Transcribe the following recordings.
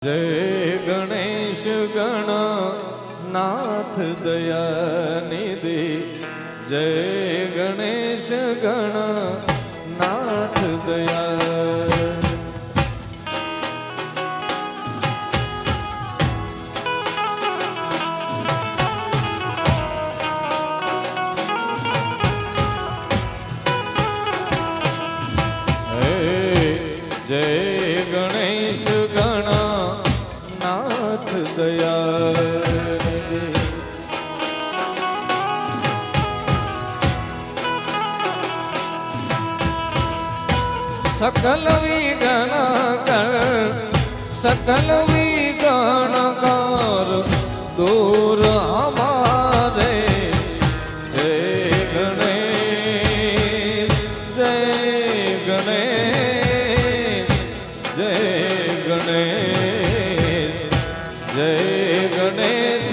जय गणेश गणनाथ दयानिधि। जय गणेश गणनाथ दया। जय गणेश गणनाथ दया। सकल विगण कर सकल विगण कर दूर हमारे। जय गणेश जय गणेश जय गणेश जय गणेश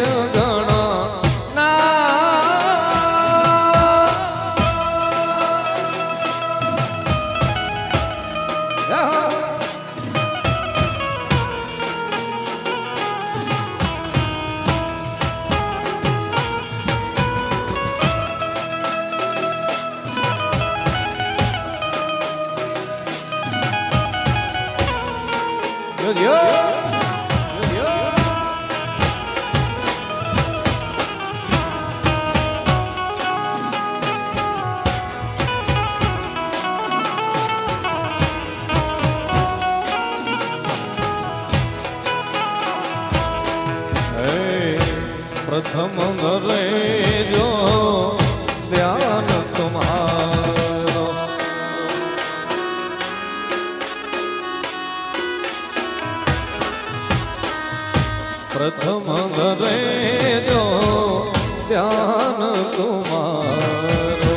प्रथम घरे जो ध्यान तुम्हारो। प्रथम घरे जो ध्यान तुम्हारो।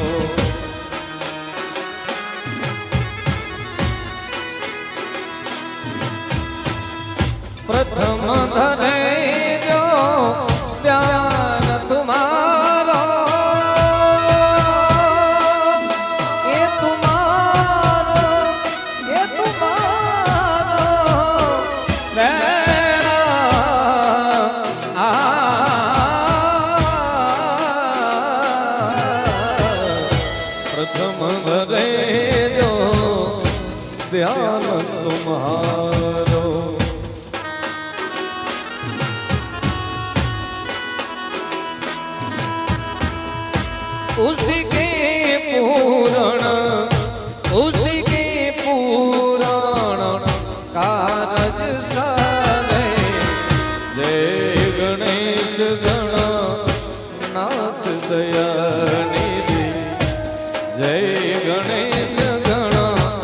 प्रथम घरे जो ध्यान तुम्हारो। ये तुम्हारो ये तुम्हारो मेरा प्रथम घरे जो ध्यान तुम्हारो। उसी के पूरण कारज सारे। जय गणेश गणनाथ दयानिधि। जय गणेश गणनाथ।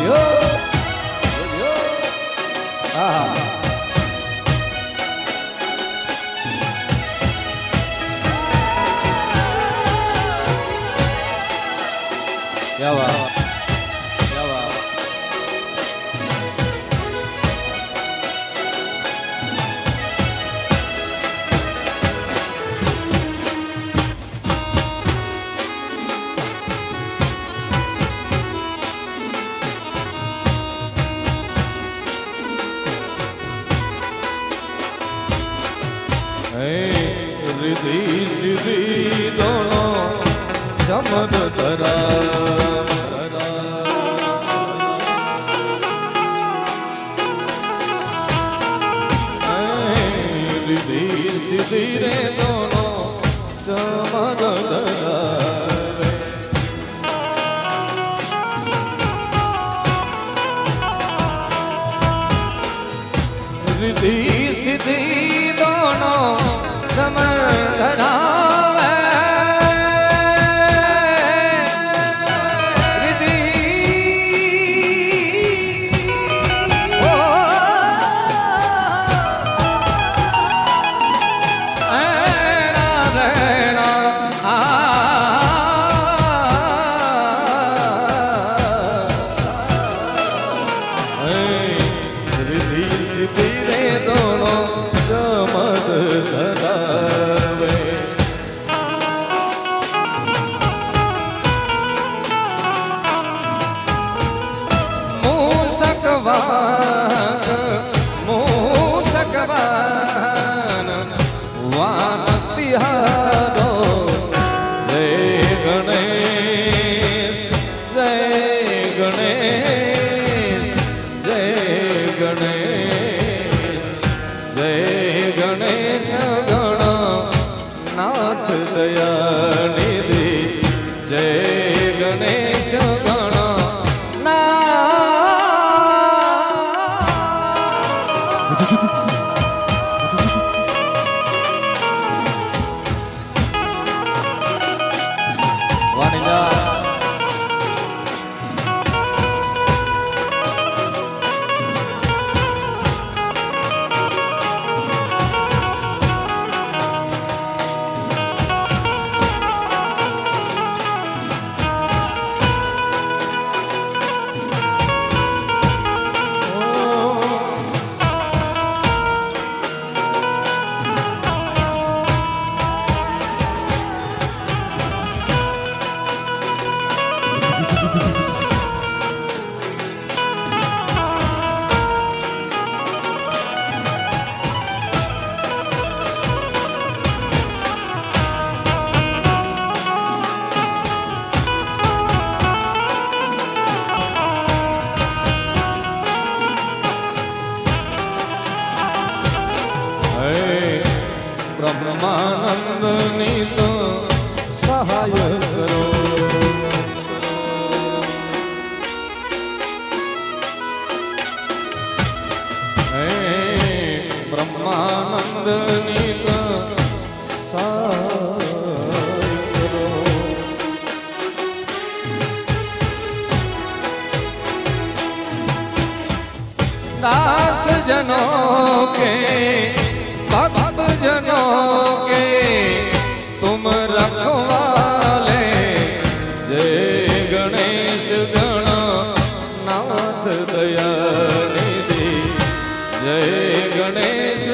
यो क्या बात क्या बात। रिद्धि सिद्धि दोनों चमन धरा। रिद्धि सिद्धि रे दोनों चमन धरा। रिद्धि सिद्धि दोनों चमन धरा। दोनों चमन धरावे। ગણેશ જય ગણેશ જય ગણેશ ગણનાથ દયાનિધિ જય ગણેશ બ્રહ્માનંદની તો સહાય કરો હે બ્રહ્માનંદની તો સહાય કરો દાસ જનો કે भक्त जनों के तुम रखवाले जय गणेश गणनाथ दयानिधि जय गणेश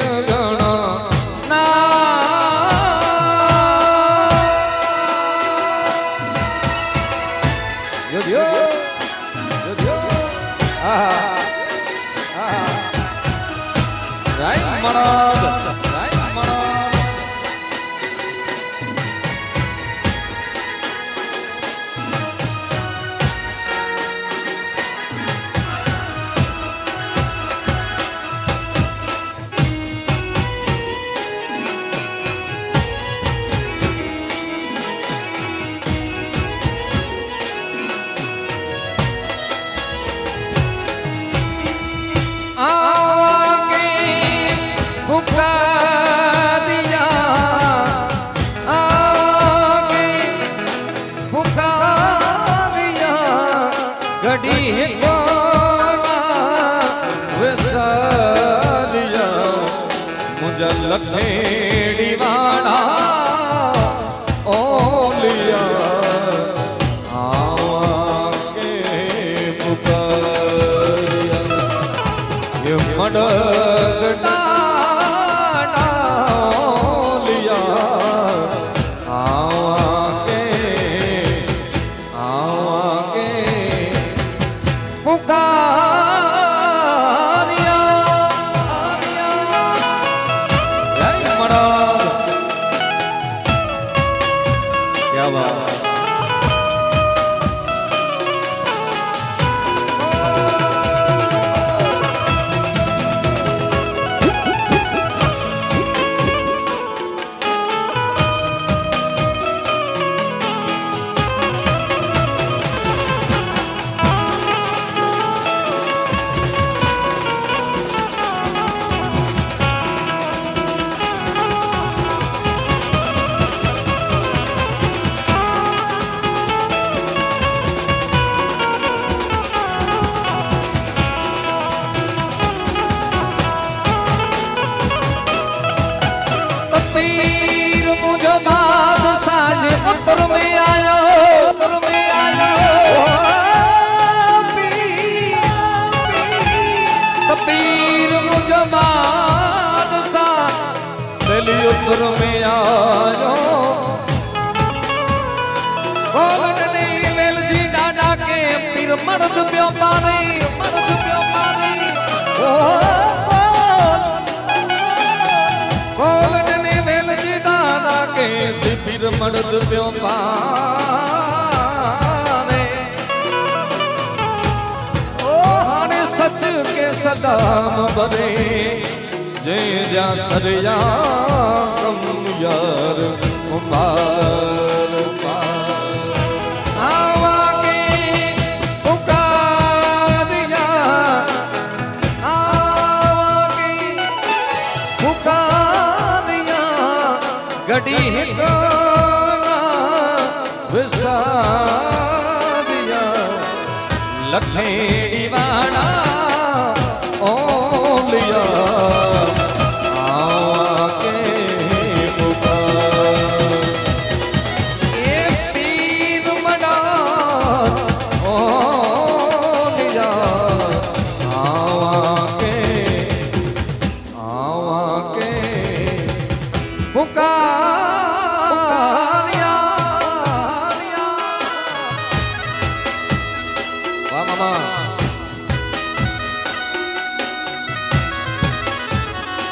लखेड़ी वाड़ा ओलिया आके पुकारिया ये मडगटा ओलिया आके पुकारिया क्या बात उत्तर में आयो पीर मुझे बादशाह दिल्ली उत्तर में आयो गोवन नहीं वेल जी डाडा के पीर मर्द प्यो पानी गोवन नहीं वेल जी डाडा के पीर मर्द प्यो पानी સદામ બને જે જ્યાં સરિયા તમ યાર માર આવા કે પુકારિયા આવા કે પુકારિયા ગડી હિતના વિસારિયા લખેડી વાળા ઓલિયા આવા કે પુકાર એ પીર મડા ઓલિયા આવા કે પુકારિયા વાહ મામા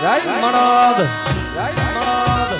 જય મણાદ જય મણાદ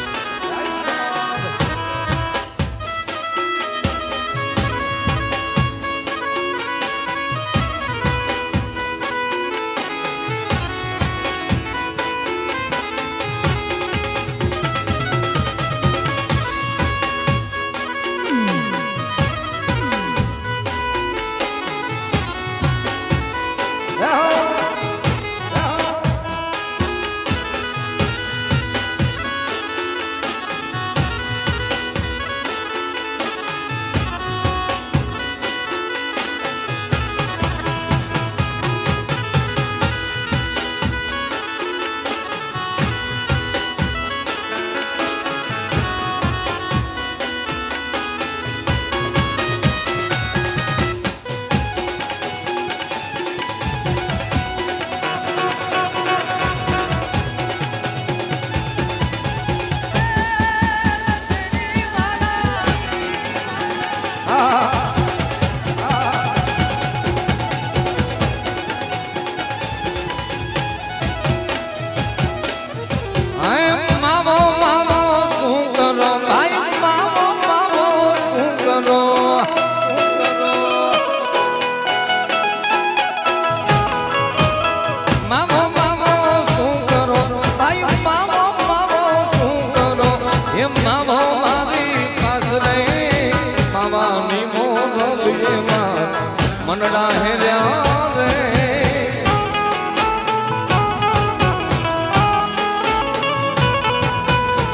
મનડા હેર્યા રે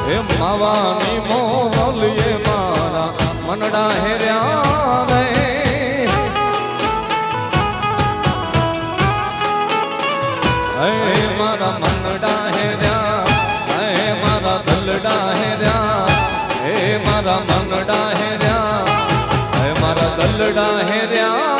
હે માવાની મોરલીએ મારા મનડા હેર્યા રે હે મારા મનડા હેર્યા હે મારા દલડા હેર્યા હે મારા મનડા હેર્યા હે મારા દલડા હેર્યા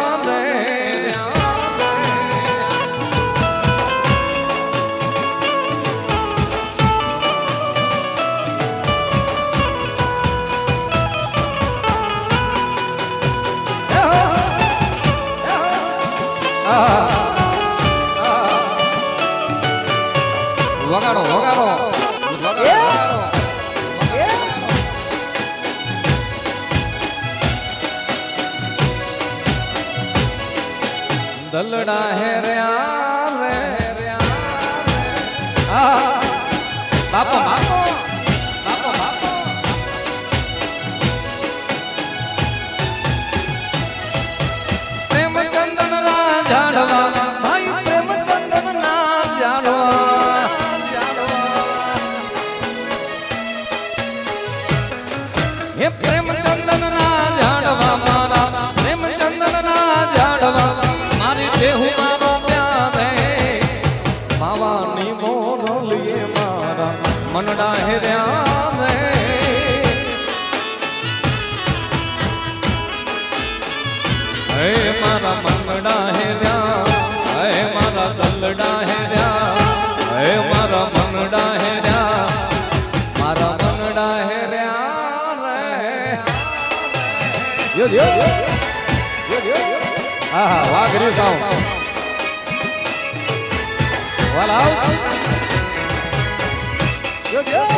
વગાડો વગાડો દલડા હેર્યા રે બાપો બાપો બાપો બાપો પ્રેમચંદન ના ઝાડવા ભાઈ પ્રેમચંદન ના ઝાડવા હે પ્રેમચંદન ના ઝાડવા મારા પ્રેમચંદન ના ઝાડવા મારી દેહુ મારો પ્યારે માવાની મોરલીએ મારા મનડા હેર્યા રે હે મારા મનડા હેર્યા હે મારા દલડા હેર્યા હે મારા મનડા હેર્યા મારા મનડા હેર્યા રે યો યો હા હા વાઘરી સાઉન્ડ વાલા યો યો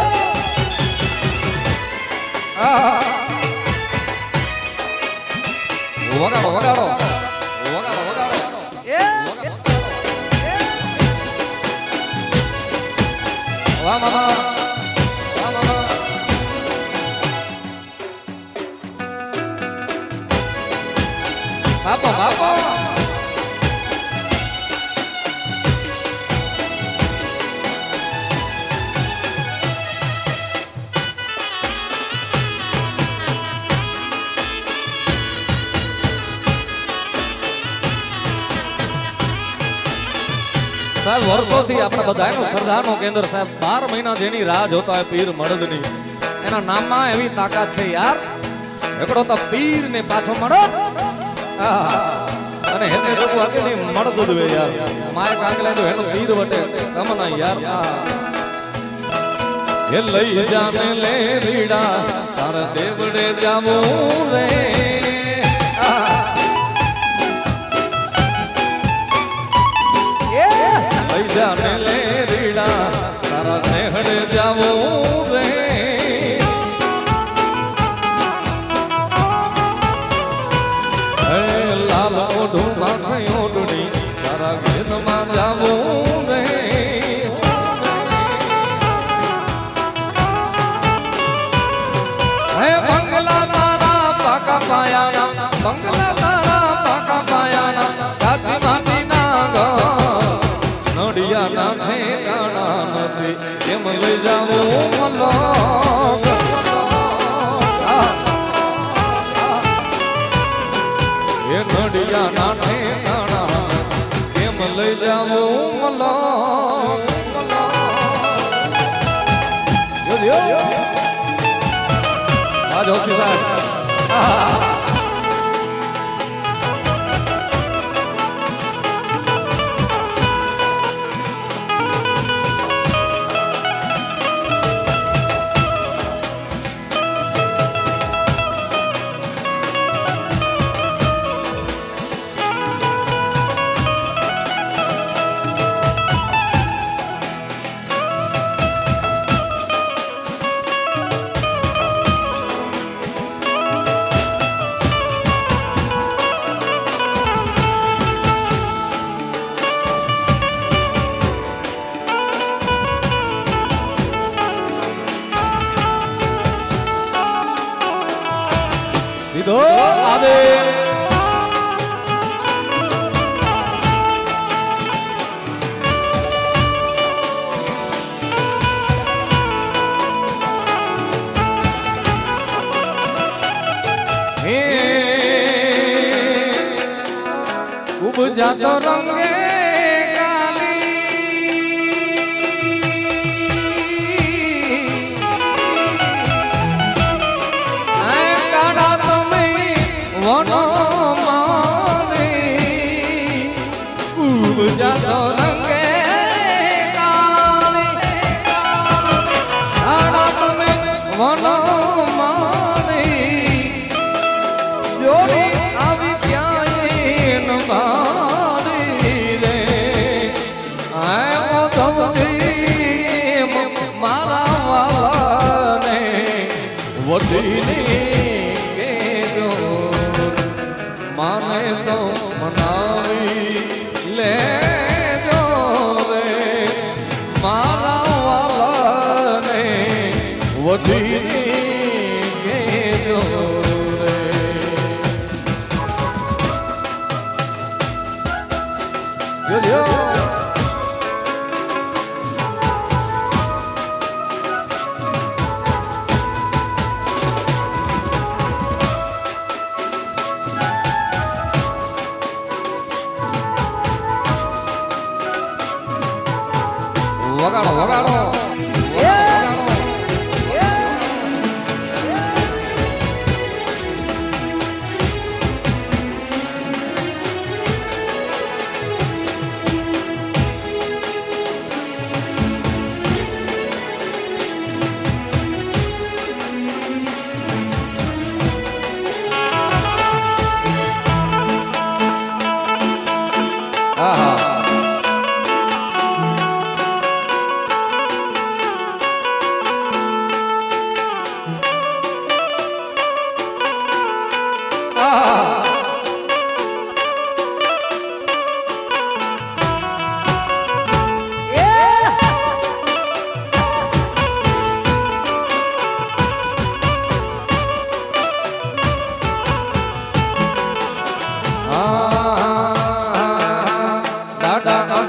વગાડો વગાડો વગાડો વગાડો મામા બાપા બાપા સાહેબ વર્ષોથી આપણે બધાનું શ્રદ્ધાનું કેન્દ્ર સાહેબ 12 મહિના જેની રાહ જોતા હોય પીર મળદની એના નામમાં એવી તાકાત છે યાર એકડો તો પીર ને પાછો મળદ અને હેને જોવું આકે ની મળદ દવે યાર માય કાંગલે તો હેનો પીર વટે કમના યાર હે લઈ જાને લે રીડા તાર દેવડે જાવું રે જાને લે રીડા તારા નેહડે જાવું રે હે લાલ ઓઢું માથે ઓઢણી તારા ગીતમાં જાવું રે હે બંગલા તારા પાકા પાયાના બંગલા તારા પાકા પાયાના કાચી માટીના ઘર નડિયાના ઠેકાણા નથી કેમ લઈ જાવું મલો એ નડિયાના ઠેકાણા કેમ લઈ જાવું મલો આ જોશી સાહેબ સીધો આવે હે ઉપજાતો રંગે વનો માને ઉપજાતો રંગે કાળી આડા તમે વનો માને જોડી આવી ક્યાંય નમાડી રે આયો ધવતી મારા વાલાને વડીની માને તો મનાવી લેજો રે મારા વાલાને વધી ગેજો રે જો વગાડો વગાડો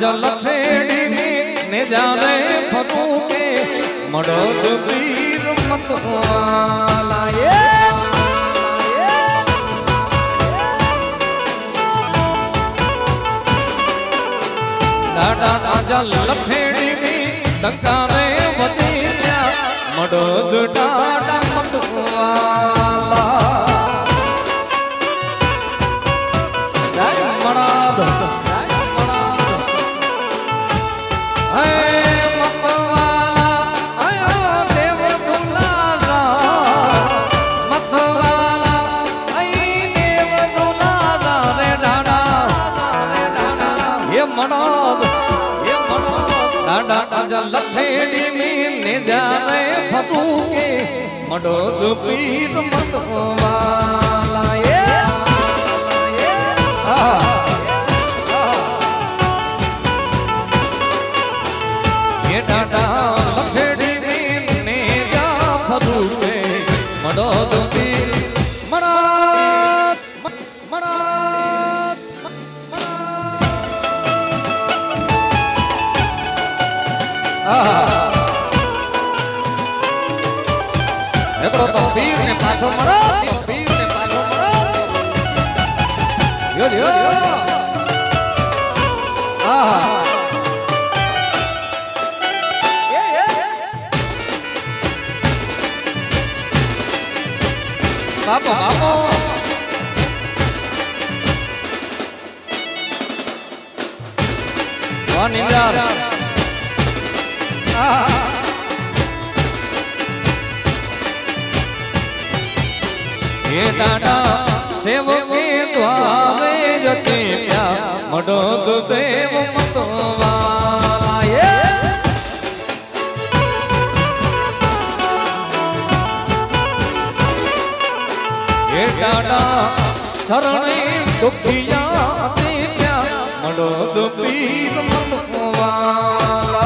આજ લઠેડી ને જાને ફરું કે મળદ પીર મતવાલા દાડા આજ લઠેડી ડંકારે વધી મળદ ડાડા મતવાલા લઠેડી મીને જાને ફતું કે મળદ પીર મતવાલા એ દાદા લઠેડી મીને જા ફતું કે મળદ પીર એકડો તો પીર ને પાછો મળો પીર ને પાછો મળો યો યો બાપો બાપો નિંદર ये दादा सेवके द्वारे जते प्या मडद देव मतवाला ये दादा शरणे दुखिया ते प्या मडद पीर मतवाला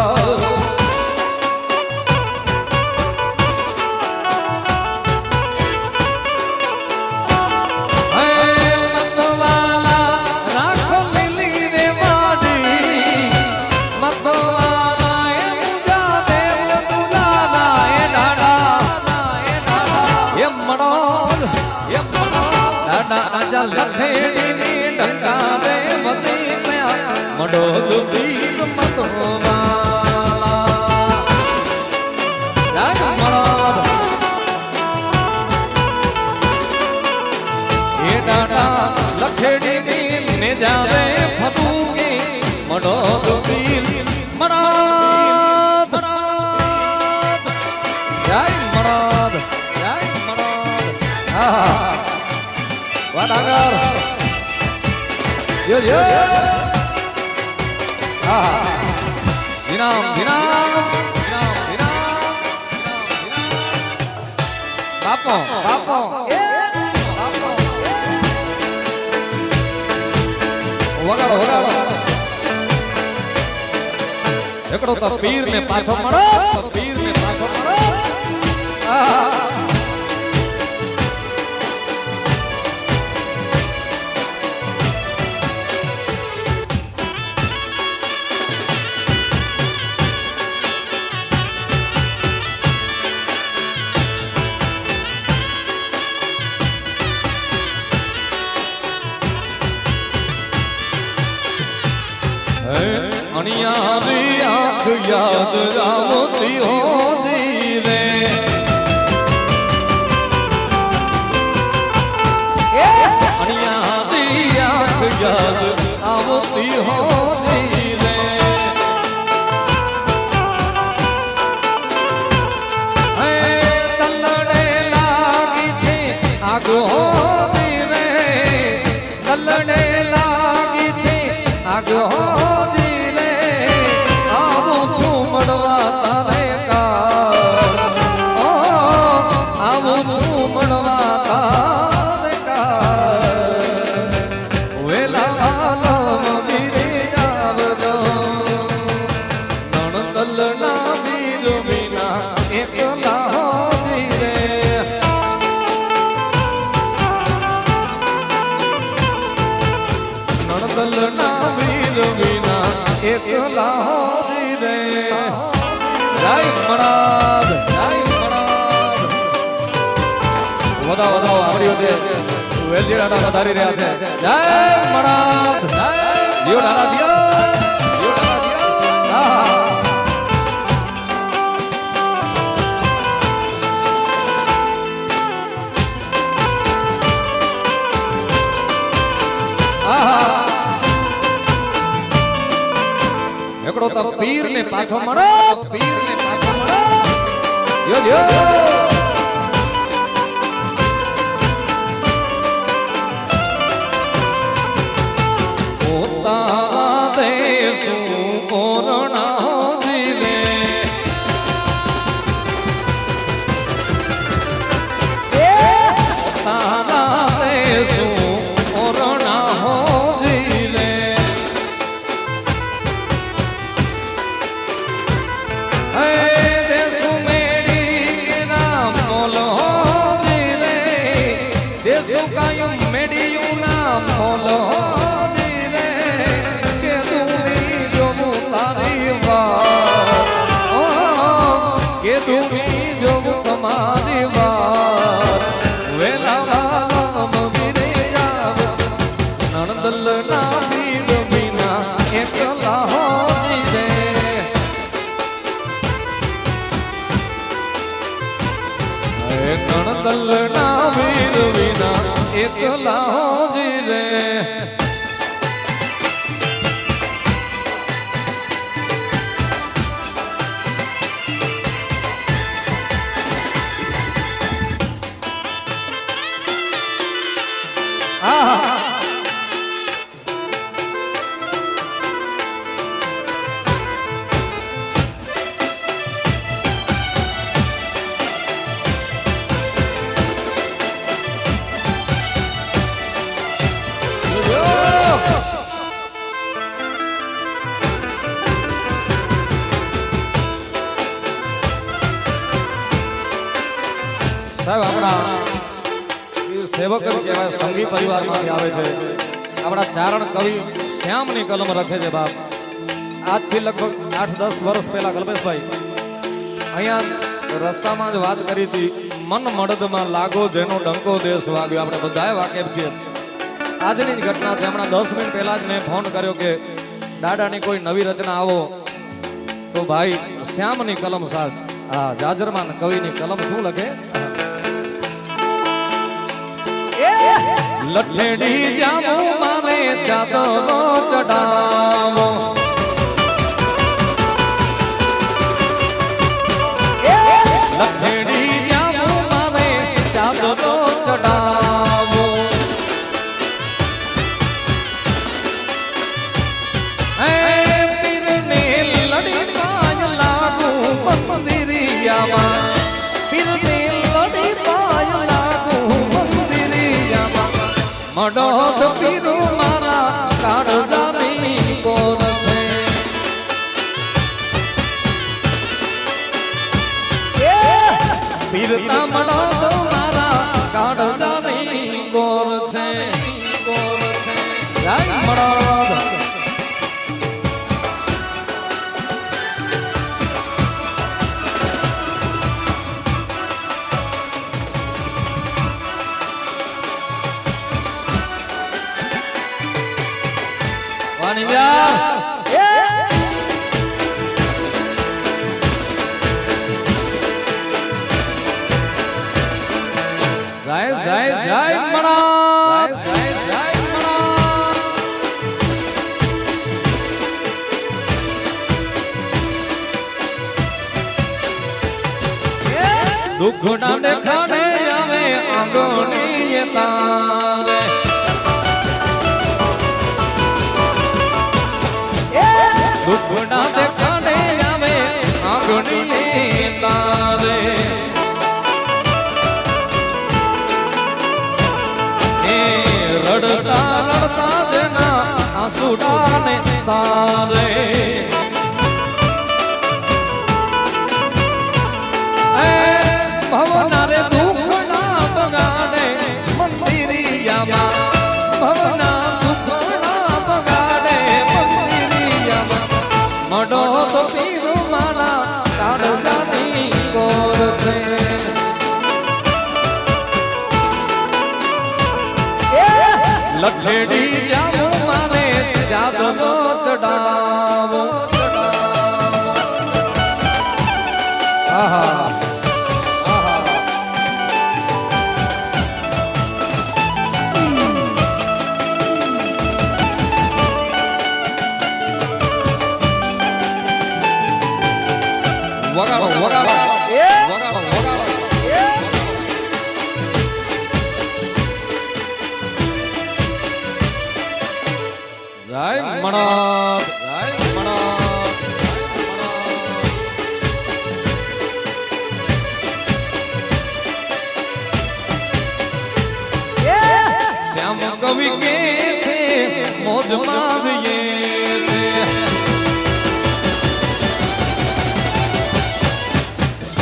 લઠેડી ની ડંકારે વધી ગયા મળદ પીર મતવાલા જય મળદ એ દાદા લઠેડી ને જાવે ફતું કે મળદ પીર મળદ જય મળદ જય મળદ Wadagar, yo yo, dinam dinam, bapo bapo, wagar wagar, ekdo to pir ne pacho maro, pir ne pacho maro. અણિયારી આંખ યાદ આવતી હોતી રે અણિયારી આંખ યાદ આવતી હોતી રે તલડે લાગી છે આગ હોતી રે તલડે લાગી છે આગ ના વીર વિના એકલા હોજી રે જય મણાદ વધાવો વધાવો આવડ્યો છે વેલજી રાણા વધારી રહ્યા છે જય મણાદ જીઓ રાણા જીઓ એકડો તો પીર ને પાછો મળો યો યો પોતા દેશું કોરણા જીવે પોતા દેશું કોરણા જીવે દેશું મેડી નામ મોલો જીવે દેશું કાયમ મેડિયું નામ મોલો તમારી વાર વેલા વાલમ વિરે જાવ નણદલ ના વીર વિના એકલા હોજી રે નણદલ ના વીર વિના એકલા હોજી રે સાહેબ આપણા સેવક કહેવાય સંઘી પરિવારમાંથી આવે છે આપણા ચારણ કવિ શ્યામની કલમ રખે છે બાપ આજથી લગભગ 8-10 વર્ષ પહેલા કલ્પેશભાઈ અહીંયા રસ્તામાં જ વાત કરી હતી મન મળદમાં લાગો જેનો ડંકો દેશ વાગ્યો આપણે બધાએ વાકેફ છીએ આજની જ ઘટના છે હમણાં 10 મિનિટ પહેલા જ મેં ફોન કર્યો કે દાદાની કોઈ નવી રચના આવો તો ભાઈ શ્યામની કલમ સાહેબ હા જાજરમાન કવિની કલમ શું લખે લઠેડી જામો મારે ચાદરો ચડાવો લઠેડી જામો મારે ચાદરો ચડાવો હે પીરને લડી પાય લાગુ મંદિરિયામાં પીરને લડી પાય લાગુ મડો તો પીરો મારા કાળજાની કોર છે પીરતા મડો તો મારા કાળજાની કોર છે જય મડો જય જય જય મણા જય જય મણા દુઃખ ના દેખાને આવે આંગણી તારે દુઃખ ના દેખાને આવે આંગણી તારે રડતા રડતા જેના આંસુડાને સારે ભવના રે દુઃખ ના બગાડે મંદિરિયામાં ભવના દુઃખ ના બગાડે મંદિરિયામાં ચડાવો આહા વગાડો વગાડો વગાડો વગાડો જય મણદ જય મણદ શ્યામ કવિ કે છે મોજ માવીએ છે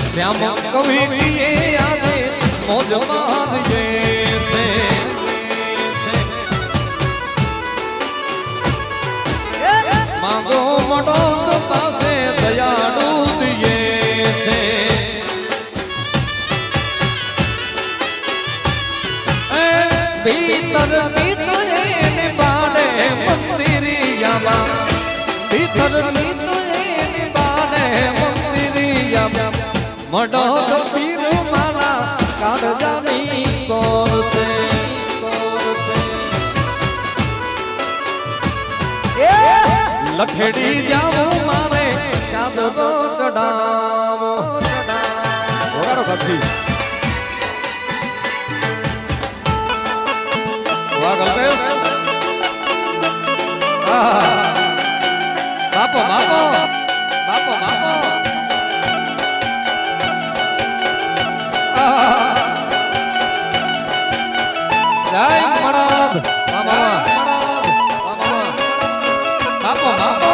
શ્યામ કવિ કીએ આજે મોજ માવીએ છે માંગો મોટો પાસે દયાળુ દિયે છે ભીતર ભીતરે નિબાડે મંદિરિયામાં ભીતર ભીતરે નિબાડે મંદિરિયામાં મોટો પીર મારા કાળજાની કોર છે લખેડી જાવું મારે ચાંદલો ચડાવો વગાડો પછી વાહ ગલ્પેશ બાપો બાપો બાપો બાપો જય મણદ મામા બાપો બાપો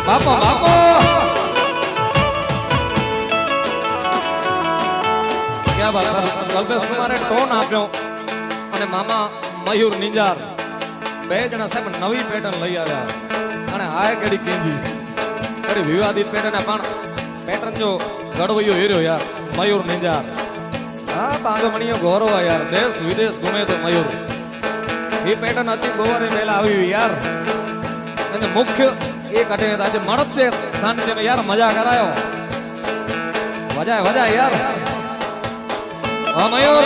બાપો બાપો ક્યાં વાત કલ્પેશ કુમારે ટોન આપ્યો અને મામા મયુર નિંજાર બે જણા સાહેબ નવી પેટર્ન લઈ આવ્યા અને આ કેડી કેજી અરે વિવાદિત પેટર્ન પણ પેટર્ન જો ઘડવૈયો હેર્યો યાર મયુર નિંજાર હા બાંધમણીઓ ગૌરવ યાર દેશ વિદેશ ઘૂમે તો મયુર એ પેટર્ન હતી ગોવારે પહેલા આવી યાર અને મુખ્ય એક અટે આજે મળત દે સાનિધ્ય યાર મજા કરાયો વજાય વજાય યાર હા મયુર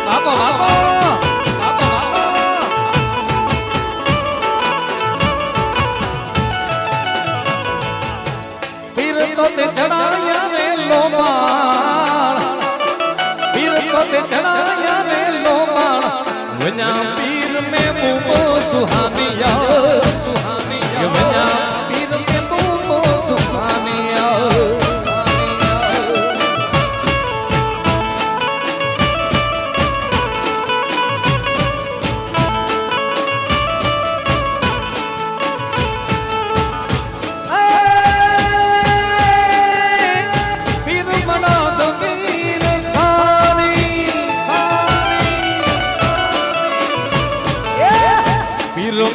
બાપો બાપો पीर में मुमो सुहानिया सुहानिया पीर में मुमो सुहानिया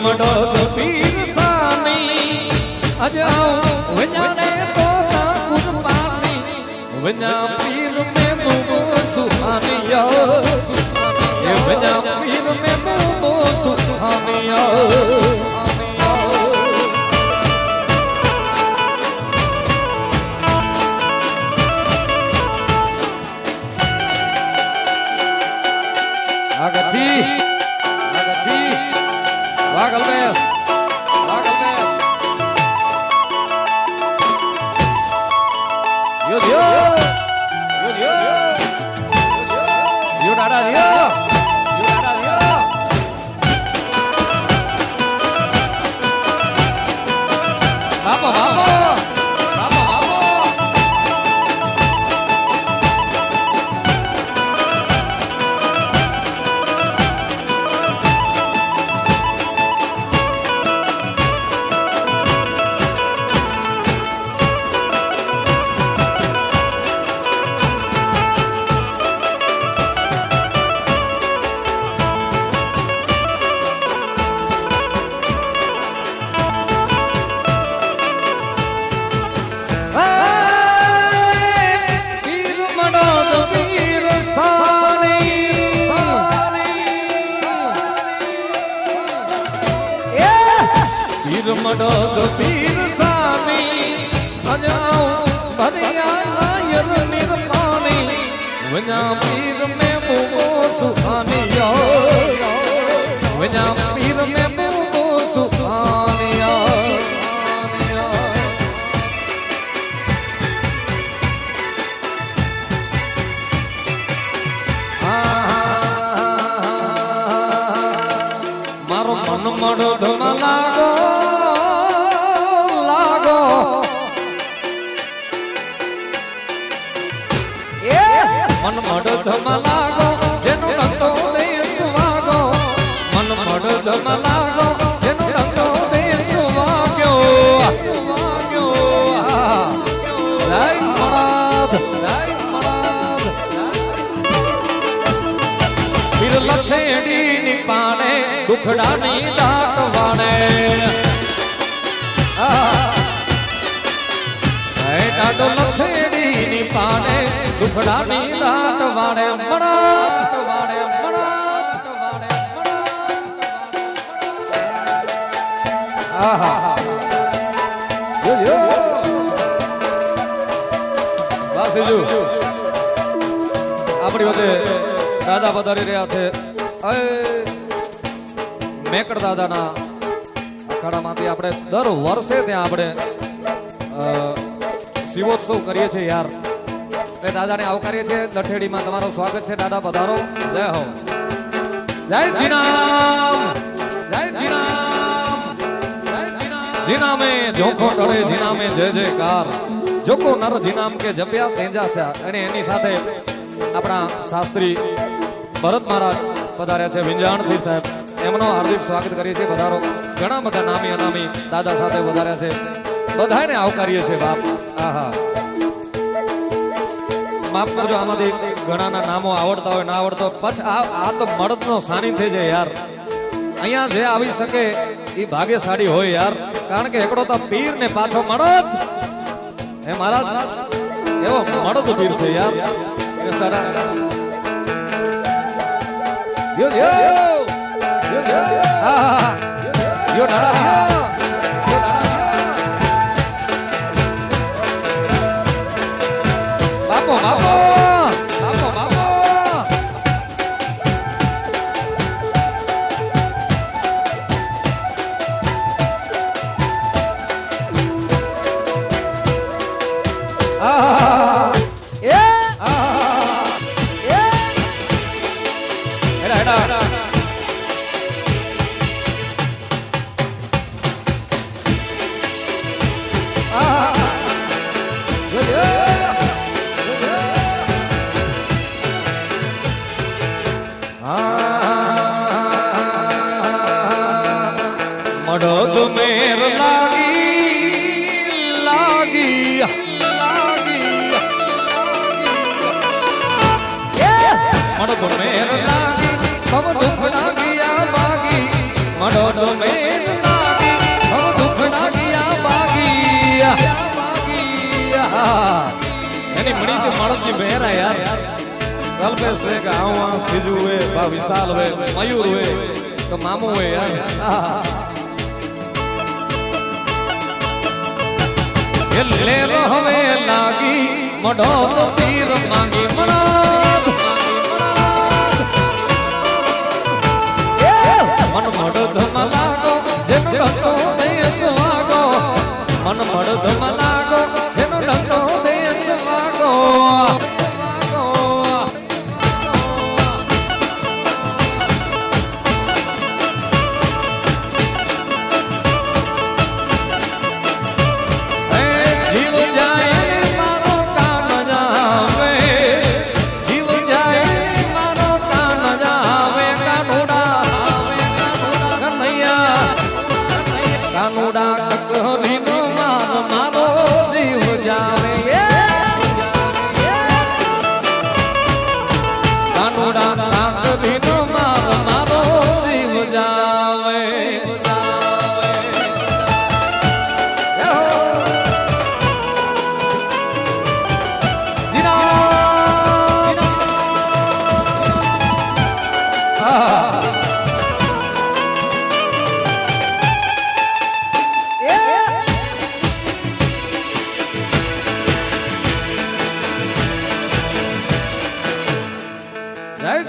मडो पीर सानी अजाओ वजाने तो ना कुर्बानी वजा पीर में मुमो सुहानिया એ ભજા પીર ને બહુ સુખામિયા Agachi, Wagalmes, you nada dia, Mama. मडो तो पीर सामी अजाओ भरिया नायर निर्मानी वना पीर में मुबो सुखानिया वना पीर में मुबो सुखानिया मारो मन मडो धमला मन मड धमलागो जेनो रंतो दे सुवागो मन मड धमलागो जेनो रंतो दे सुवाग्यो राई मराद फिर लथेड़ी निपाने दुखड़ा नी दात वाणे डाडो लथेड़ी निपाने दुखड़ा नी दात वाणे मरात वाणे आहा यो વાસીજુ આપણી વચ્ચે દાદા પધારી રહ્યા છે મેકડ દાદાના અખાડામાંથી આપણે દર વર્ષે ત્યાં આપણે શિવોત્સવ કરીએ છીએ યાર એટલે દાદાને આવકારીએ છીએ લઠેડીમાં તમારું સ્વાગત છે દાદા પધારો જય હો જય જીનામ જીનામે જોખો કરે જીનામે જય જયકાર જોકો નર જીનામ કે જપ્યા તેંજા છે અને એની સાથે આપણા શાસ્ત્રી ભરત મહારાજ પધાર્યા છે વિંજાણથી સાહેબ એમનો હાર્દિક સ્વાગત કરીએ છીએ પધારો ઘણા બધા નામી અનામી દાદા સાથે પધાર્યા છે બધાને આવકારીએ છીએ બાપ આહા માફ કરજો આમાંથી ઘણાના નામો આવડતા હોય ના આવડતો પછી આ તો મળદનો સાનિધ્ય છે યાર અહીંયા જે આવી શકે એ ભાગ્યશાળી હોય યાર કારણ કે એકડો તો પીર ને પાછો મળદ હે મહારાજ એવો મળદ પીર છે યાર બાપો મડદ મેર લાગી મડદ મેર લાગી સબ દુઃખ લાગિયા બાગી મડદ મેર લાગી સબ દુઃખ લાગિયા બાગી એની મણી છે મળદની મેરા યાર कल्पेश वे का आवा सिजू वे बा विशाल वे मयूर वे तो मामू वे यार ये ले लो हमें लागी मढो तो पीर मांगी मना मन मड धम लागो जेन रतो दे सुवागो मन मड धम लागो जेन रतो दे सुवागो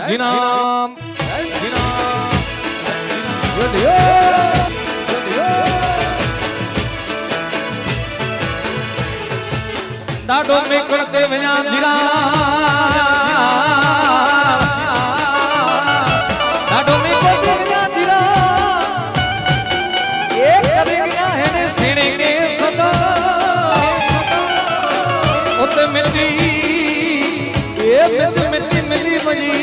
Jinam, Dado me corte venya jira, Dado me corte venya jira, ek kariya hai ne sine ke sada, utte miti, ye miti mili mali.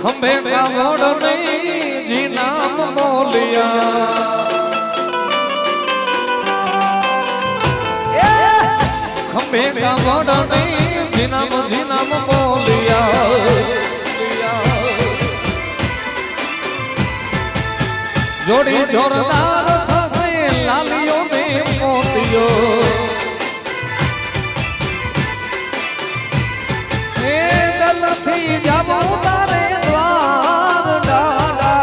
खंबे का मोड़ नहीं जी नाम मोलिया खंबे का मोड़ नहीं जी नाम मोलिया जोड़ी जोरदार फसे लालियों में मोतियो ए दल थी जाबो तारे द्वार डाला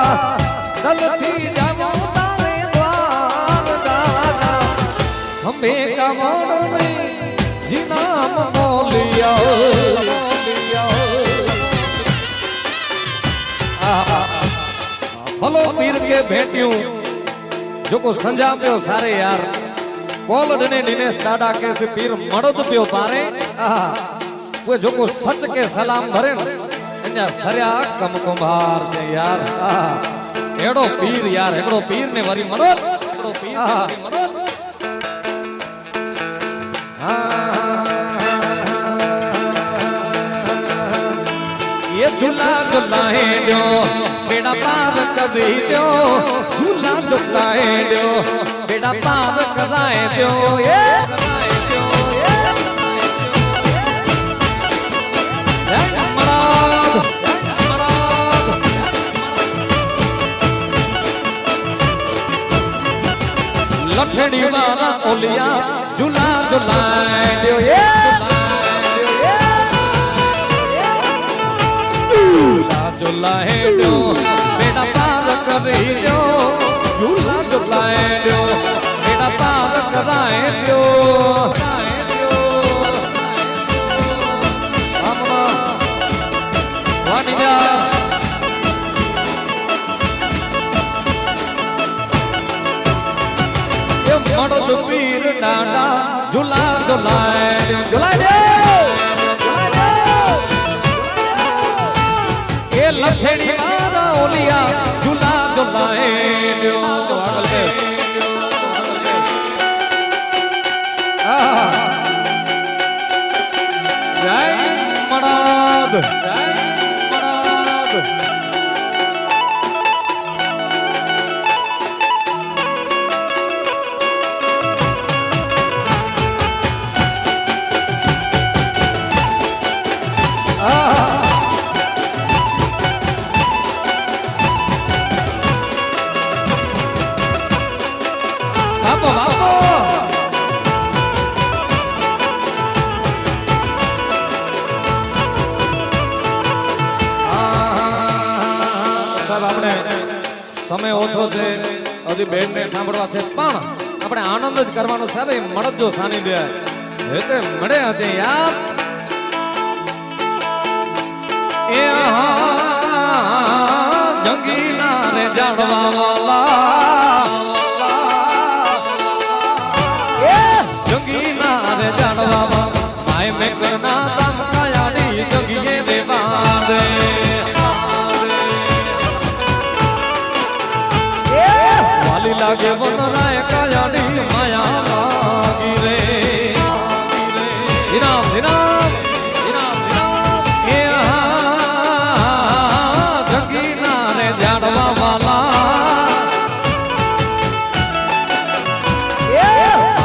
दल थी जाबो तारे द्वार डाला हमें का मोड़ में जी नाम मोलिया भलो पीर के भेटियों जो को संजा पियो सारे यार कोल डने दिनेश दादा के से पीर मड़द पियो पारे वो जो को सच के सलाम भरे अन्या सरया कम कुंभार जे यार एड़ो पीर यार एड़ो पीर ने वरी मड़द एड़ो पीर ने मड़द ये झूला झूलाए दो बेड़ा पार कभी दो झूला झूलाए दो बेड़ा पार कराए दो ये लठड़ी वाला ओलिया झूला झूलाए दो ये झूलाए दो बेड़ा पार करे दो झूला झूलाए दो बेड़ा पार कराए दो वानिया ये मर्द पीर डांडा झूला झूलाए दो झूलाए दो लठड़ी वाला ओलिया झूला झूलाए दो जय मड़द जय मड़द બાપો બાપો સાહેબ આપણે સમય ઓછો છે હજી બેન ને સાંભળવા છે પણ આપણે આનંદ જ કરવાનો સાહેબ એ મળજો સાનિધ્ય એટલે મળે છે યાર એ જંગીલા રે જાડવા વાલા જંગીલા રે જાડવા વાલા માય મે કરના તમ કાયાડી જંગીએ દેવા દે વાલી લાગે વનરાય કાયાડી માયા લાગી રે ઇનામ ઇનામ ઇનામ ઇનામ એ જંગીલા રે જાડવા વાલા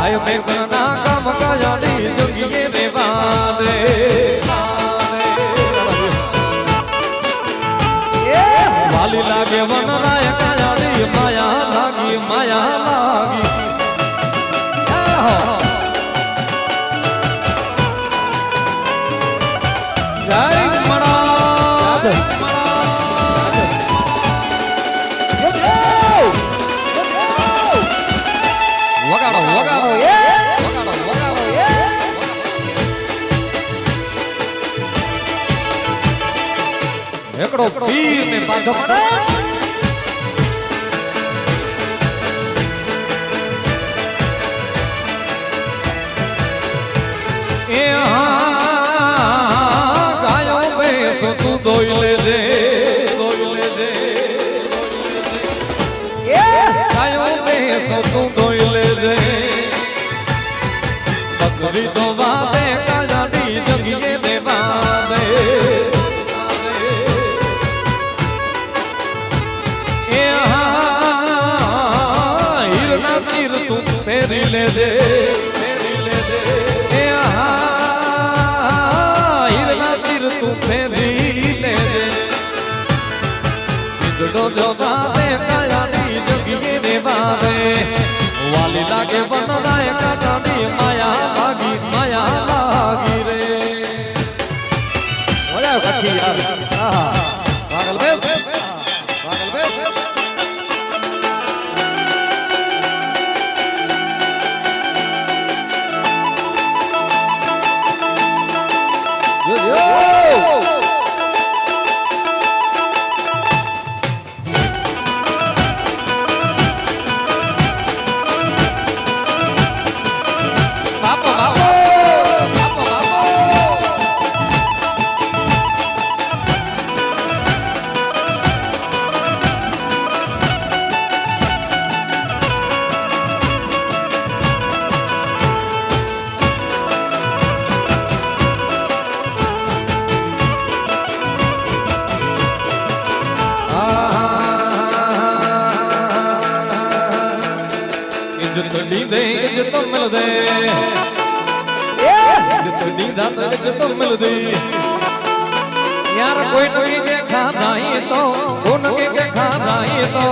આય મે કરના કામ કાયાડી જંગીએ દેવા દે વાલી લાગે વનરાય કાયાડી માયા લાગી માયા લાગી જય મણાદ વગાડો વગાડો એ વગાડો વગાડો એ એકડો પીર ને પાછો એ ગાયો બેસો તું દોઈ લેજે ગાયો બેસો તું દોઈ લેજે બકરી તો વાદે કાજાડી જગીએ દેવા દે એ હીરના તીર તું ફેરી લેજે તું ફેરી લેજે ગીધડો જો ગાવે કાયાની જગીએ દેવા દે વાલી લાગે વનરાય કાટાની માયા લાગી રે ઓલા પછી યાર પાગલ બેસ जितनी दे जितो मिल दे जितनी दात जितो मिल दे यार कोई कोई के खाना ही तो उनके के खाना ही तो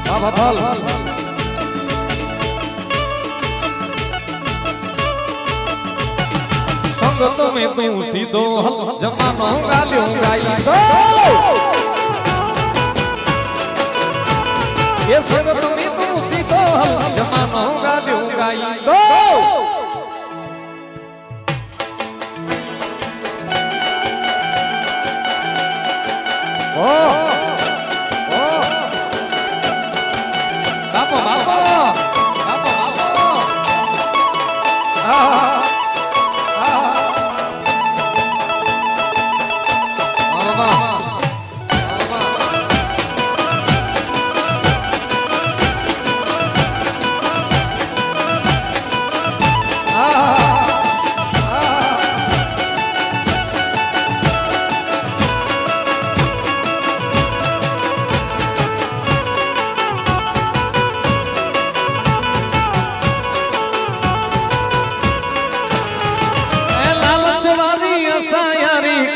बाबा फल संग तो में तू सीधो हल जमानो गालियों गाई दो ये संगत में तू सीधो जमानो गालियों गाई दो ओ ओ बापो बापो बापो बापो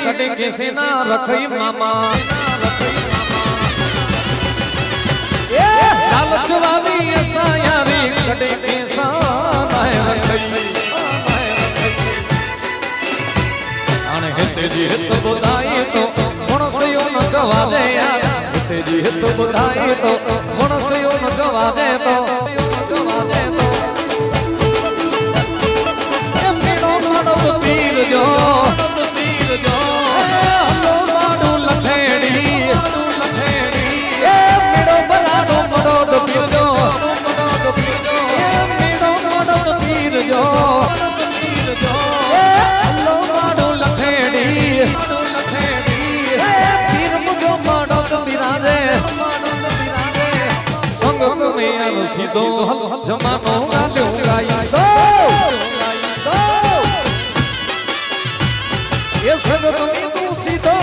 कटे किसी ना रखई मामा જવા દે તેજી હેતુ બધાય તો મણસ્યો ન જવા દે તો જવા દે તો એ મેળો માડો પીર જો હલો માડું લખેડી એ મેળો બરાડો મડો પીર જો એ મેળો માડો પીર જો હલો માડું લખેડી પીર મુજો માડો બિરાજે સંગ મેં સીધો જમાનો ગાલ્યો ગાઈ દો એ સગ તમે તું સીધો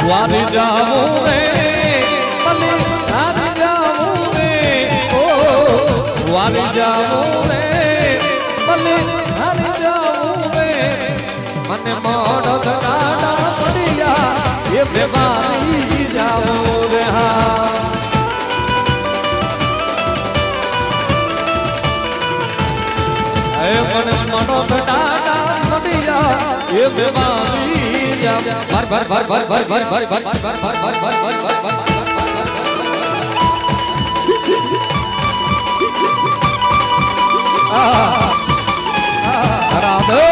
વારી જાવું રે મલી હારી જાવું રે ઓ વારી જાવું રે મલી હારી જાવું રે મને મોડો ગાડા પડ્યા એ બેવારી જાવું રે હા એ મને મોડો ગાડા પડ્યા એ બેવારી ભર ભર ભર ભર ભર ભર ભર ભર ભર ભર ભર ભર ભર ભર ભર રાધે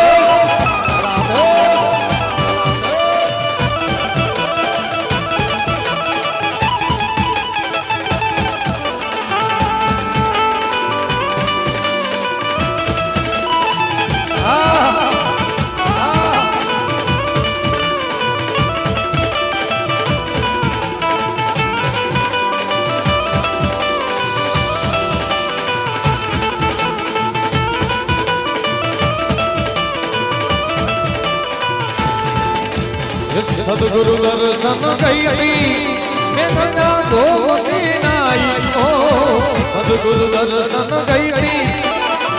सदगुरु दर्शन गई मैं गंगा गोमती नाई ओ सदगुरु दर्शन गई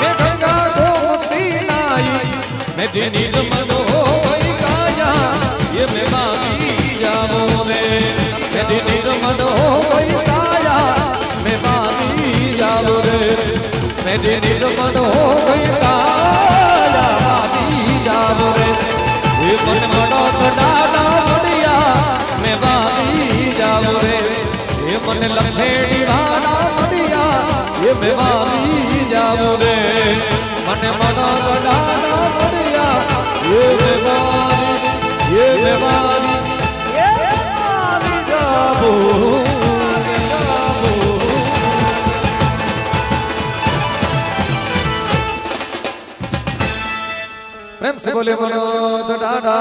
मैं गंगा गोमती नाई मैं दिनी मन हो गई गाया ये मैं बागी जाऊं रे मैं दिनी मन हो गई गाया मैं बागी जाऊं रे मैं दिनी मन हो गई गाया बागी जाऊं रे ये मन मनो डाला बढ़िया मैं बागी जाऊं रे ये मन लखेड़ी वाला बढ़िया ये मैं बागी जाऊं रे मन मनो डाला बढ़िया ये मैं बागी जाऊं प्रेम से बोले मनो तो डाला